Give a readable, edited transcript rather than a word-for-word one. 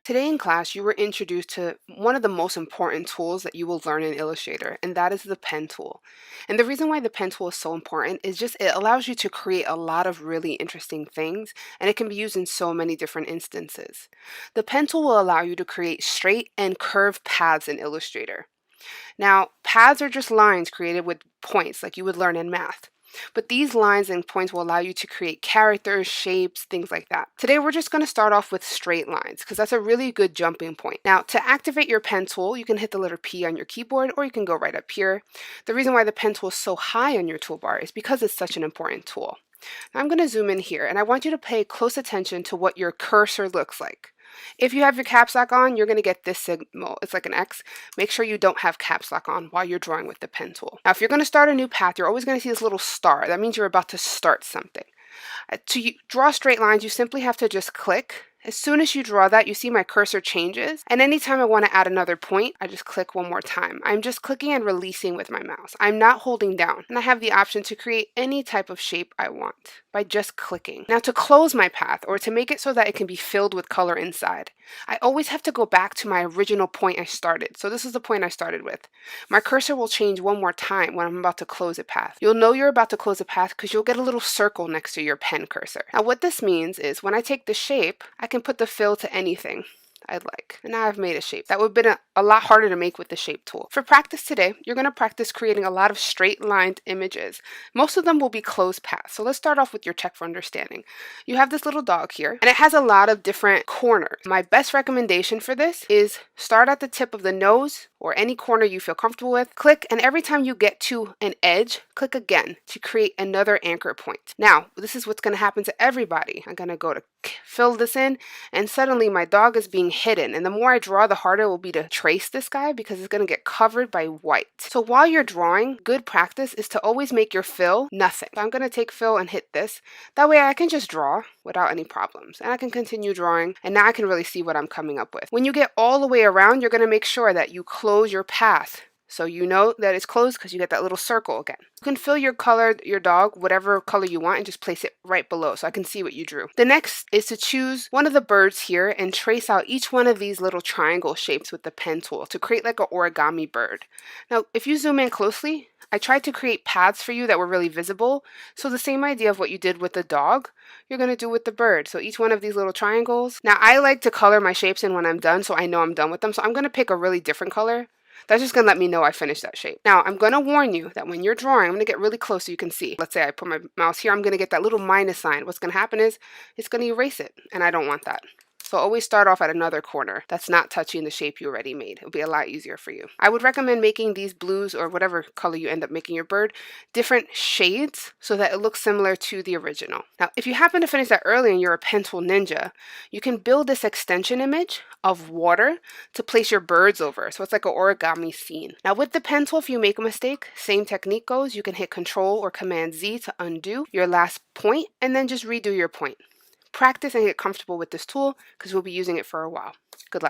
Today in class, you were introduced to one of the most important tools that you will learn in Illustrator, and that is the pen tool. And the reason why the pen tool is so important is just it allows you to create a lot of really interesting things, and it can be used in so many different instances. The pen tool will allow you to create straight and curved paths in Illustrator. Now, paths are just lines created with points like you would learn in math. But these lines and points will allow you to create characters, shapes, things like that. Today we're just going to start off with straight lines because that's a really good jumping point. Now, to activate your pen tool, you can hit the letter P on your keyboard or you can go right up here. The reason why the pen tool is so high on your toolbar is because it's such an important tool. Now I'm going to zoom in here and I want you to pay close attention to what your cursor looks like. If you have your caps lock on, you're going to get this signal. It's like an X. Make sure you don't have caps lock on while you're drawing with the pen tool. Now, if you're going to start a new path, you're always going to see this little star. That means you're about to start something. To draw straight lines, you simply have to just click. As soon as you draw that, you see my cursor changes. And anytime I want to add another point, I just click one more time. I'm just clicking and releasing with my mouse. I'm not holding down. And I have the option to create any type of shape I want by just clicking. Now to close my path or to make it so that it can be filled with color inside, I always have to go back to my original point I started. So this is the point I started with. My cursor will change one more time when I'm about to close a path. You'll know you're about to close a path because you'll get a little circle next to your pen cursor. Now what this means is when I take the shape, I can put the fill to anything I'd like. And now I've made a shape. That would have been a lot harder to make with the shape tool. For practice today, you're going to practice creating a lot of straight lined images. Most of them will be closed paths. So let's start off with your check for understanding. You have this little dog here and it has a lot of different corners. My best recommendation for this is start at the tip of the nose or any corner you feel comfortable with. Click, and every time you get to an edge, click again to create another anchor point. Now, this is what's going to happen to everybody. I'm going to go to fill this in and suddenly my dog is being hidden, and the more I draw, the harder it will be to trace this guy because it's going to get covered by white. So while you're drawing, good practice is to always make your fill nothing. So I'm going to take fill and hit this. That way I can just draw without any problems and I can continue drawing, and now I can really see what I'm coming up with. When you get all the way around, you're going to make sure that you close your path. So you know that it's closed because you get that little circle again. You can fill your color, your dog, whatever color you want, and just place it right below so I can see what you drew. The next is to choose one of the birds here and trace out each one of these little triangle shapes with the pen tool to create like an origami bird. Now, if you zoom in closely, I tried to create paths for you that were really visible. So the same idea of what you did with the dog, you're going to do with the bird. So each one of these little triangles. Now, I like to color my shapes in when I'm done so I know I'm done with them. So I'm going to pick a really different color. That's just going to let me know I finished that shape. Now, I'm going to warn you that when you're drawing, I'm going to get really close so you can see. Let's say I put my mouse here, I'm going to get that little minus sign. What's going to happen is it's going to erase it, and I don't want that. So always start off at another corner that's not touching the shape you already made. It'll be a lot easier for you. I would recommend making these blues or whatever color you end up making your bird different shades so that it looks similar to the original. Now, if you happen to finish that early and you're a pen tool ninja, you can build this extension image of water to place your birds over. So it's like an origami scene. Now with the pen tool, if you make a mistake, same technique goes. You can hit Control or Command Z to undo your last point and then just redo your point. Practice and get comfortable with this tool because we'll be using it for a while. Good luck.